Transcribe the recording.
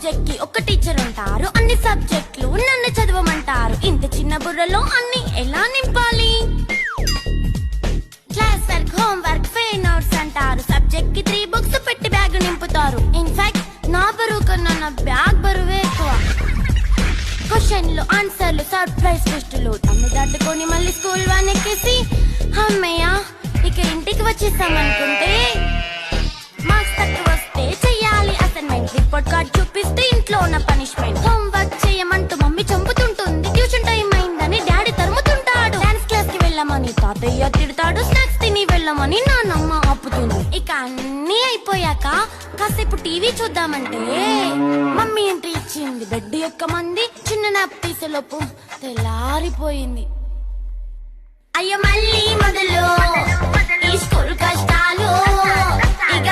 Subject కి ఒక teacher ఉంటారు, అన్ని సబ్జెక్టులు నన్ను చదవమంటారు. ఇంత చిన్న బుర్రలో అన్ని ఎలా నింపాలి? Class work, home work, fair notes అంటారు. సబ్జెక్ట్ కి 3 బుక్స్ పెట్టి బ్యాగ్ నింపుతారు. ఇన్ఫాక్ట్ నా బరువు కన్నా నా బ్యాగ్ బరువే ఎక్కువ. క్వశ్చన్లు, ఆన్సర్లు, సర్ప్రైజ్ టెస్టులు తమ్మి దాటుకొని మళ్ళీ స్కూల్ వాన్ ఎక్కేసి అమ్మయ్య ఇక ఇంటికి వచ్చేసామనుకుంటే మార్క్స్ తక్కువ వస్తే చెయ్యాలి అసైన్మెంట్. రిపోర్ట్ కార్డ్ చూపిస్తే ఇంట్లో ఉన్న పనిష్మెంట్. హోమ్ వర్క్ చేయమంటూ మమ్మీ చంపుతుంటుంది. ట్యూషన్ టైం అయిందని డాడీ తరుముతుంటాడు. డాన్స్ క్లాస్ కి వెళ్ళమని తాతయ్య తిడతాడు. స్నాక్స్ తిని వెళ్ళమని నాన్నమ్మ ఆపుతుంది. ఇక అన్నీ అయిపోయాక కాసేపు టీవీ చూద్దామంటే మమ్మీ ఎంట్రీ ఇచ్చింది. బెడ్ యొక్క మంది చిన్న నాప్ తీసేలోపు తెల్లారిపోయింది. అయ్యో మళ్ళీ మొదలు ఈ స్కూల్ కష్టాలు. ఇక